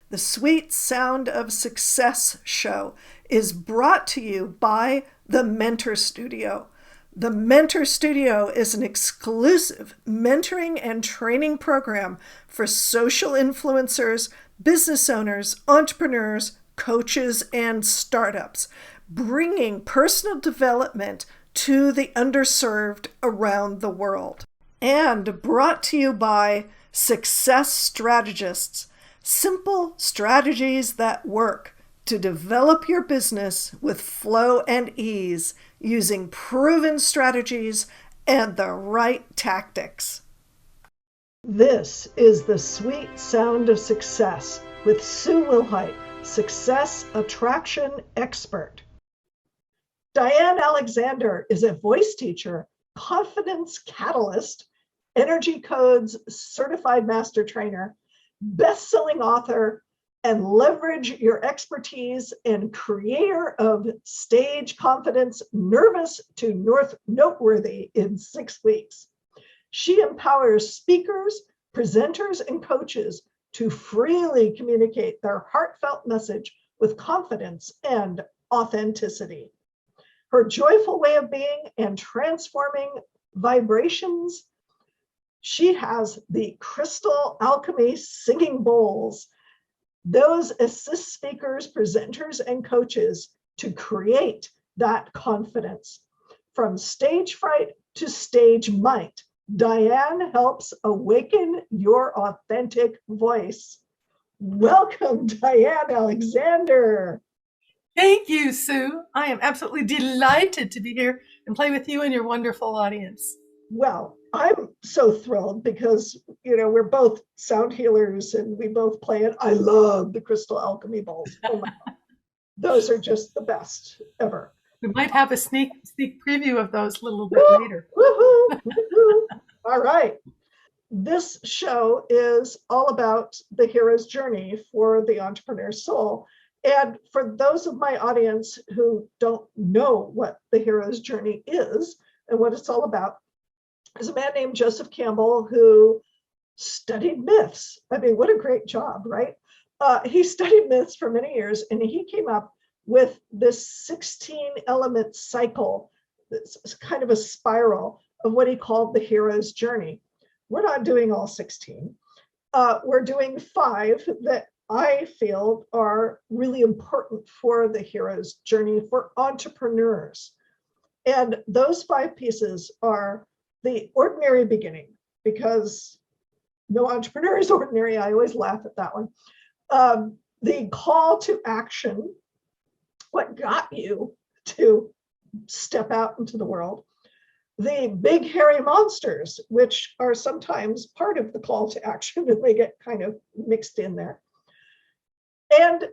The Sweet Sound of Success show is brought to you by the Mentor Studio. The Mentor Studio is an exclusive mentoring and training program for social influencers, business owners, entrepreneurs, coaches, and startups, bringing personal development to the underserved around the world. And brought to you by Success Strategists, simple strategies that work to develop your business with flow and ease using proven strategies and the right tactics. This is the Sweet Sound of Success with Sue Wilhite, Success Attraction Expert. Diann Alexander is a voice teacher, confidence catalyst, energy codes certified master trainer, best-selling author, and leverage your expertise and creator of Stage Confidence Nervous to Noteworthy in 6 weeks. She empowers speakers, presenters, and coaches to freely communicate their heartfelt message with confidence and authenticity. Her joyful way of being and transforming vibrations. She has the Crystal Alchemy Singing Bowls. Those assist speakers, presenters, and coaches to create that confidence. From stage fright to stage might, Diann helps awaken your authentic voice. Welcome, Diann Alexander. Thank you, Sue. I am absolutely delighted to be here and play with you and your wonderful audience. Well, I'm so thrilled because, we're both sound healers and we both play it. I love the Crystal Alchemy Bowls. Oh my God. Those are just the best ever. We might have a sneak preview of those a little bit later. Woohoo, woohoo. All right. This show is all about the hero's journey for the entrepreneur soul. And for those of my audience who don't know what the hero's journey is and what it's all about, there's a man named Joseph Campbell who studied myths. I mean, what a great job, right? He studied myths for many years, and he came up with this 16-element cycle. It's kind of a spiral of what he called the hero's journey. We're not doing all 16. We're doing 5 that I feel are really important for the hero's journey for entrepreneurs. And those 5 pieces are the ordinary beginning, because no entrepreneur is ordinary. I always laugh at that one. The call to action, what got you to step out into the world. The big hairy monsters, which are sometimes part of the call to action, and they get kind of mixed in there. And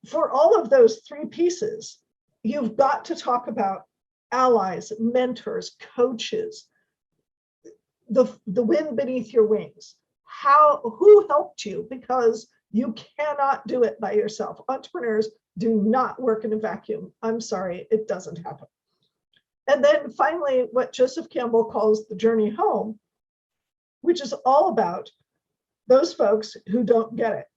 for all of those 3 pieces, you've got to talk about allies, mentors, coaches, the wind beneath your wings. Who helped you? Because you cannot do it by yourself. Entrepreneurs do not work in a vacuum. I'm sorry, it doesn't happen. And then finally, what Joseph Campbell calls the journey home, which is all about those folks who don't get it.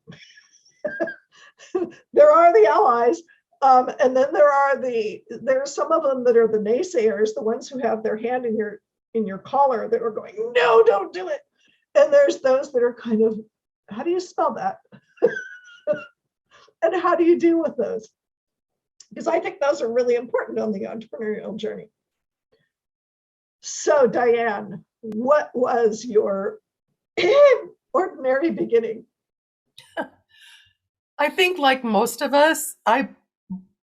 There are the allies, and then there are some of them that are the naysayers, the ones who have their hand in your collar that are going, no, don't do it. And there's those that are kind of, how do you spell that? And how do you deal with those? Because I think those are really important on the entrepreneurial journey. So Diann, what was your ordinary beginning? I think, like most of us, I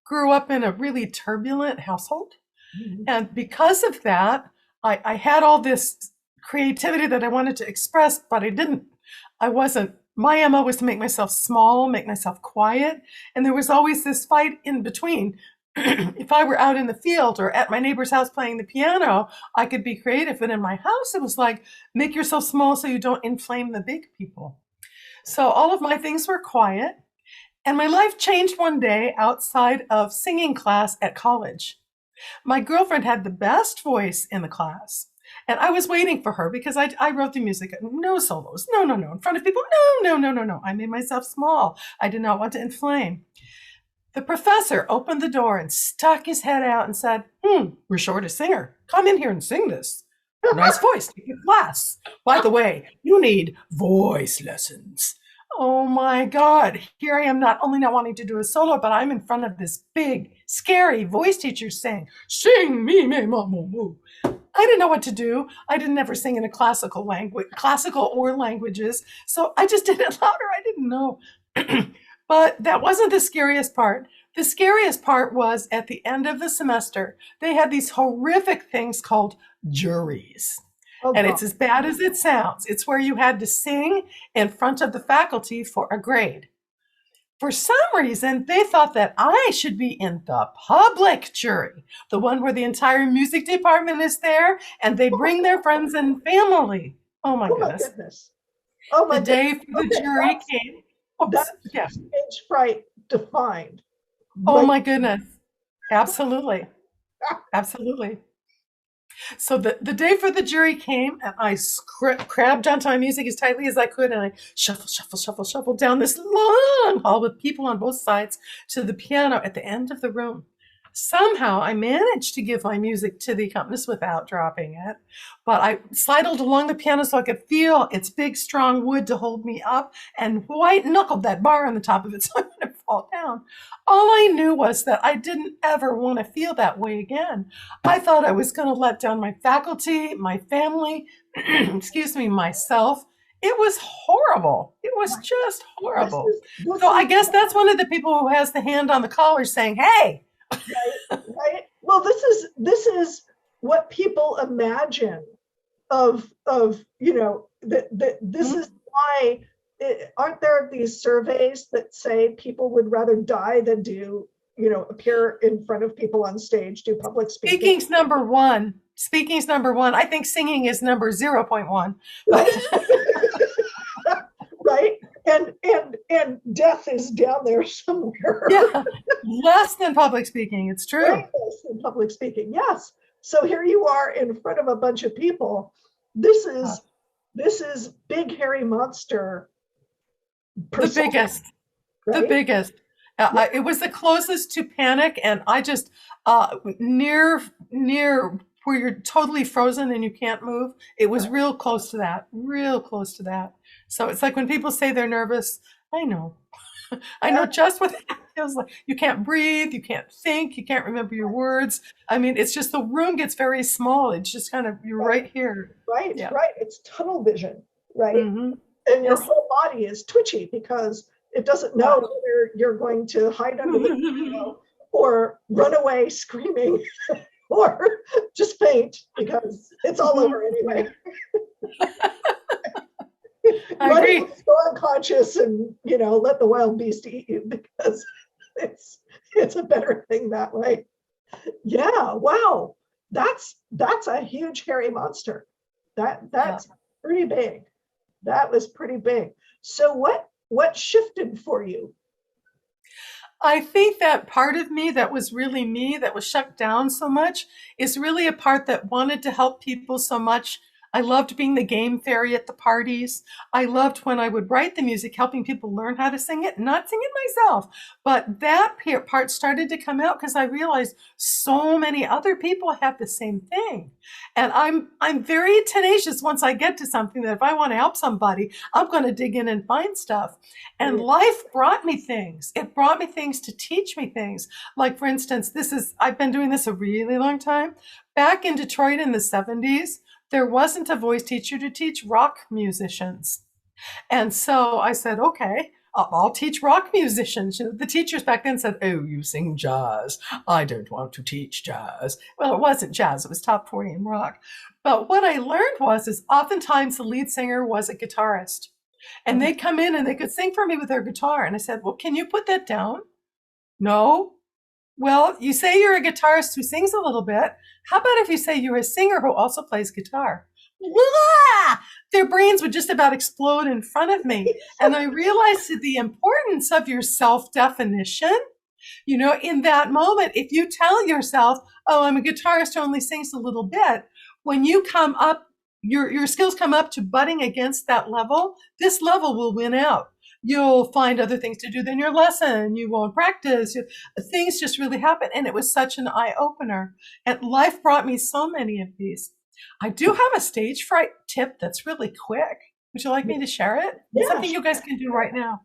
grew up in a really turbulent household. Mm-hmm. And because of that, I had all this creativity that I wanted to express, but I didn't. My MO was to make myself small, make myself quiet. And there was always this fight in between. If I were out in the field or at my neighbor's house playing the piano, I could be creative. But in my house, it was like, make yourself small so you don't inflame the big people. So all of my things were quiet. And my life changed one day outside of singing class at college. My girlfriend had the best voice in the class. And I was waiting for her because I wrote the music. No solos. No, no, no. In front of people. No, no, no, no, no. I made myself small. I did not want to inflame. The professor opened the door and stuck his head out and said, we're short a singer. Come in here and sing this. Nice voice. Take your class. By the way, you need voice lessons. Oh my God. Here I am not only not wanting to do a solo, but I'm in front of this big, scary voice teacher saying, sing me, me, ma, moo, moo. I didn't know what to do. I didn't ever sing in a classical language, classical or languages. So I just did it louder. I didn't know. But that wasn't the scariest part. The scariest part was at the end of the semester, they had these horrific things called juries. Oh, And God. it's as bad as it sounds. It's where you had to sing in front of the faculty for a grade. For some reason, they thought that I should be in the public jury, the one where the entire music department is there and they bring their friends and family. Oh my Oh my goodness. goodness. Oh my The day goodness. for the Okay, jury came. Oops, That's yeah. Stage Fright defined. Oh Like, my goodness. Absolutely. Absolutely. So the day for the jury came, and I crabbed onto my music as tightly as I could, and I shuffle, shuffle, shuffle, shuffle down this long hall with people on both sides to the piano at the end of the room. Somehow I managed to give my music to the accompanist without dropping it, but I sidled along the piano so I could feel its big, strong wood to hold me up and white knuckled that bar on the top of it so I wouldn't fall down. All I knew was that I didn't ever want to feel that way again. I thought I was going to let down my faculty, my family, excuse me, myself. It was horrible. It was just horrible. So I guess that's one of the people who has the hand on the collar saying, hey, right. Well, this is what people imagine of that this is why aren't there these surveys that say people would rather die than do appear in front of people on stage, do public speaking. Speaking's number one. Speaking's number one. I think singing is number 0.1. Right. And death is down there somewhere. Yeah, less than public speaking. It's true. Right, less than public speaking. Yes. So here you are in front of a bunch of people. This is big hairy monster. The biggest. Right? The biggest. It was the closest to panic, and I just near where you're totally frozen and you can't move. It was real close to that. Real close to that. So it's like when people say they're nervous. I know. I know just what it feels like. You can't breathe. You can't think. You can't remember your words. I mean, it's just the room gets very small. It's just kind of you're right here. Right. Yeah. Right. It's tunnel vision. Right. Mm-hmm. And your whole body is twitchy because it doesn't know whether you're going to hide under the piano or run away screaming or just faint because it's all over anyway. I agree. Go unconscious and let the wild beast eat you because it's a better thing that way. Yeah. Wow. That's a huge hairy monster. That's pretty big. That was pretty big. So what shifted for you? I think that part of me that was really me, that was shut down so much, is really a part that wanted to help people so much. I loved being the game fairy at the parties. I loved when I would write the music, helping people learn how to sing it, not sing it myself. But that part started to come out because I realized so many other people have the same thing. And I'm very tenacious once I get to something that if I want to help somebody, I'm going to dig in and find stuff. And life brought me things. It brought me things to teach me things. Like, for instance, I've been doing this a really long time. Back in Detroit in the 70s, there wasn't a voice teacher to teach rock musicians. And so I said, okay, I'll teach rock musicians. The teachers back then said, oh, you sing jazz. I don't want to teach jazz. Well, it wasn't jazz. It was top 40 in rock. But what I learned is oftentimes the lead singer was a guitarist. And they'd come in and they could sing for me with their guitar. And I said, well, can you put that down? No. Well, you say you're a guitarist who sings a little bit. How about if you say you're a singer who also plays guitar? Blah! Their brains would just about explode in front of me. And I realized the importance of your self-definition. In that moment, if you tell yourself, oh, I'm a guitarist who only sings a little bit, when you come up, your skills come up to butting against that level, this level will win out. You'll find other things to do than your lesson. You won't practice. Things just really happen. And it was such an eye opener. And life brought me so many of these. I do have a stage fright tip that's really quick. Would you like me to share it? Yeah, Something you guys can do right now.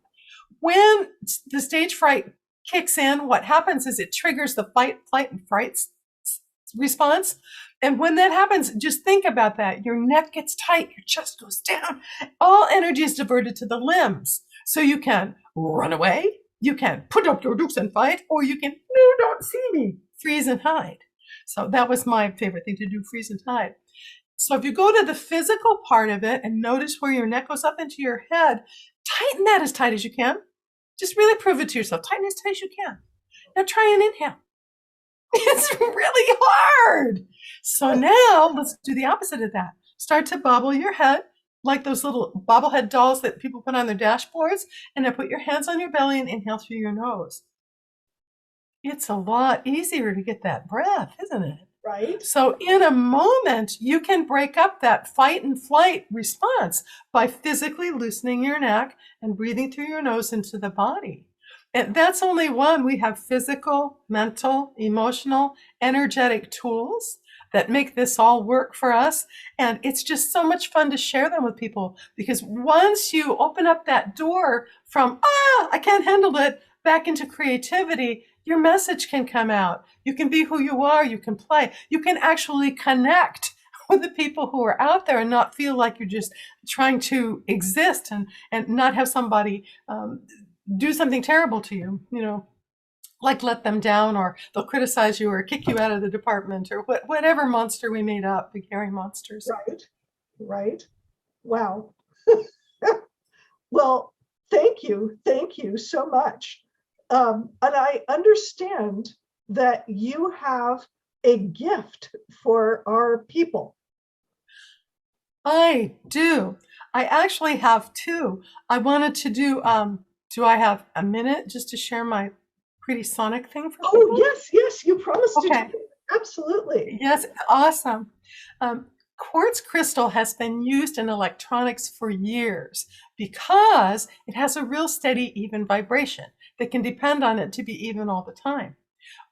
When the stage fright kicks in, what happens is it triggers the fight, flight, and fright response. And when that happens, just think about that. Your neck gets tight, your chest goes down. All energy is diverted to the limbs. So you can run away, you can put up your dukes and fight, or you can, no, don't see me, freeze and hide. So that was my favorite thing to do, freeze and hide. So if you go to the physical part of it and notice where your neck goes up into your head, tighten that as tight as you can. Just really prove it to yourself. Tighten as tight as you can. Now try and inhale. It's really hard. So now let's do the opposite of that. Start to bobble your head like those little bobblehead dolls that people put on their dashboards. And now put your hands on your belly and inhale through your nose. It's a lot easier to get that breath, isn't it? Right. So in a moment, you can break up that fight and flight response by physically loosening your neck and breathing through your nose into the body. And that's only one. We have physical, mental, emotional, energetic tools that make this all work for us. And it's just so much fun to share them with people, because once you open up that door from, I can't handle it, back into creativity, your message can come out. You can be who you are. You can play. You can actually connect with the people who are out there and not feel like you're just trying to exist and not have somebody do something terrible to you, like let them down, or they'll criticize you or kick you out of the department, or whatever monster we made up, big hairy monsters. Right. Wow. Well, thank you so much. And I understand that you have a gift for our people. I do. I actually have two. I wanted to do I have a minute just to share my pretty sonic thing for people? Oh, yes, you promised to do it. Absolutely. Yes, awesome. Quartz crystal has been used in electronics for years because it has a real steady, even vibration that can depend on it to be even all the time.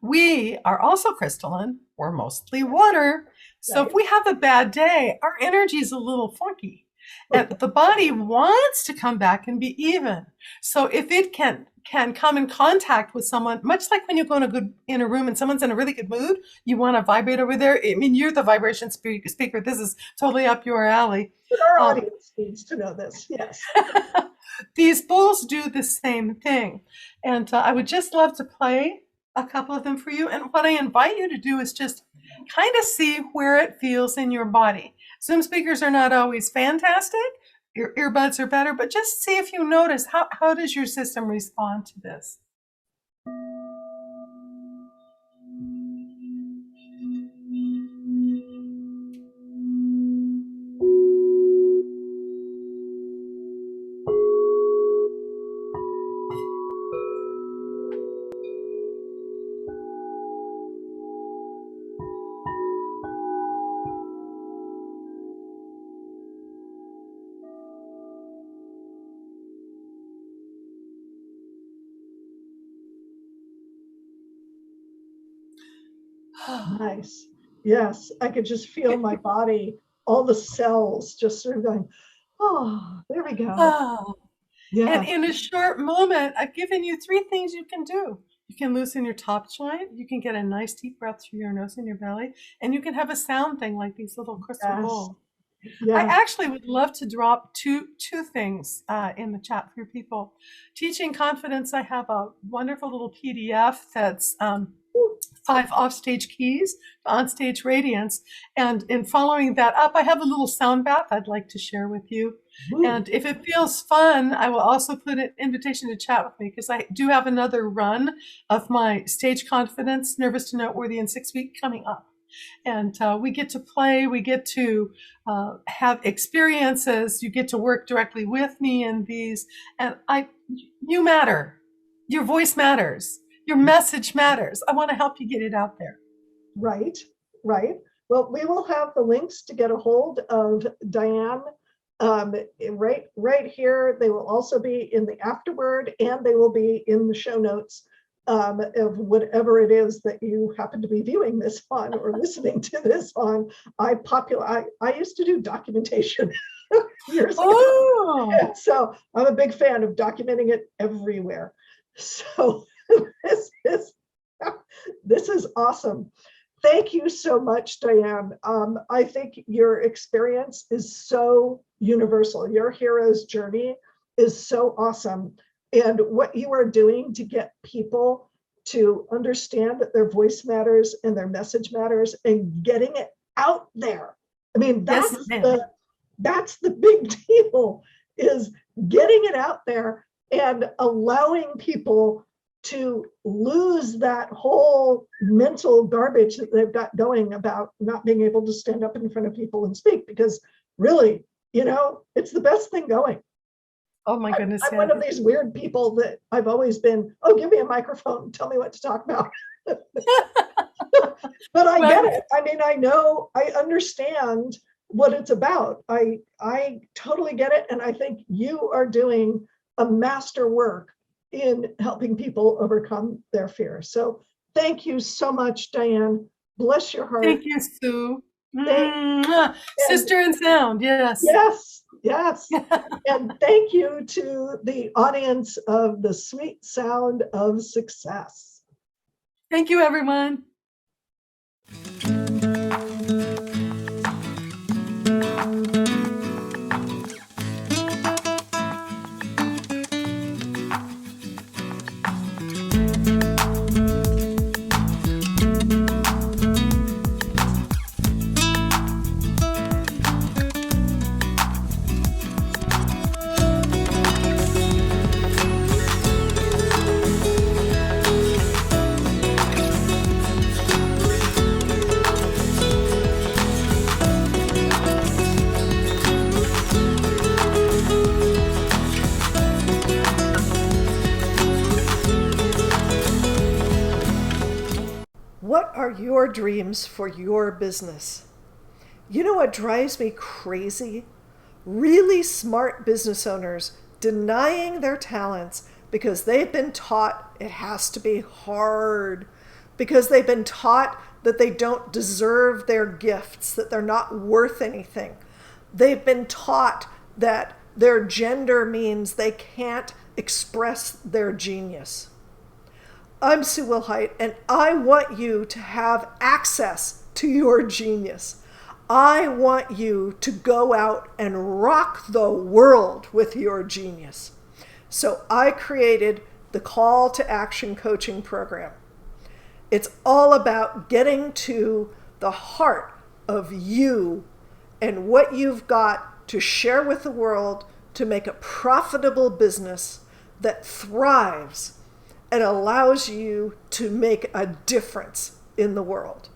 We are also crystalline. We're mostly water. So if we have a bad day, our energy is a little funky. And the body wants to come back and be even. So if it can come in contact with someone, much like when you go in a room and someone's in a really good mood, you want to vibrate over there. I mean, you're the vibration speaker. This is totally up your alley. But our audience needs to know this, yes. These bowls do the same thing. And I would just love to play a couple of them for you. And what I invite you to do is just kind of see where it feels in your body. Zoom speakers are not always fantastic. Your earbuds are better, but just see if you notice how does your system respond to this. Nice. Yes, I could just feel my body, all the cells just sort of going, oh, there we go. Oh. Yeah. And in a short moment, I've given you 3 things you can do. You can loosen your top joint. You can get a nice deep breath through your nose and your belly. And you can have a sound thing like these little crystal bowls. Yeah. I actually would love to drop two things in the chat for people. Teaching confidence, I have a wonderful little PDF that's 5 offstage keys to onstage radiance. And in following that up, I have a little sound bath I'd like to share with you. Ooh. And if it feels fun, I will also put an invitation to chat with me, because I do have another run of my stage confidence, nervous to noteworthy in 6 weeks coming up. And we get to play, we get to have experiences, you get to work directly with me in these, and you matter. Your voice matters. Your message matters. I want to help you get it out there. Right. Well, we will have the links to get a hold of Diann right here. They will also be in the afterword, and they will be in the show notes of whatever it is that you happen to be viewing this on or listening to this on. I used to do documentation years ago. Oh, And so I'm a big fan of documenting it everywhere. So this is awesome. Thank you so much, Diann. I think your experience is so universal. Your hero's journey is so awesome. And what you are doing to get people to understand that their voice matters and their message matters and getting it out there. I mean, that's the big deal, is getting it out there and allowing people to lose that whole mental garbage that they've got going about not being able to stand up in front of people and speak, because really, it's the best thing going. oh my goodness. I'm one of these weird people that I've always been, oh, give me a microphone, tell me what to talk about. But I get it. I mean, I understand what it's about. I totally get it. And I think you are doing a master work in helping people overcome their fear. So thank you so much, Diann. Bless your heart. Thank you, Sue. Sister in sound, yes. Yes. And thank you to the audience of The Sweet Sound of Success. Thank you, everyone. What are your dreams for your business? You know what drives me crazy? Really smart business owners denying their talents because they've been taught it has to be hard, because they've been taught that they don't deserve their gifts, that they're not worth anything. They've been taught that their gender means they can't express their genius. I'm Sue Wilhite, and I want you to have access to your genius. I want you to go out and rock the world with your genius. So I created the Call to Action Coaching Program. It's all about getting to the heart of you and what you've got to share with the world to make a profitable business that thrives and allows you to make a difference in the world.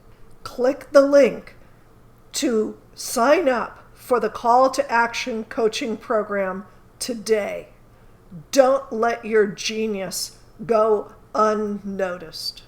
Click the link to sign up for the Call to Action Coaching Program today. Don't let your genius go unnoticed.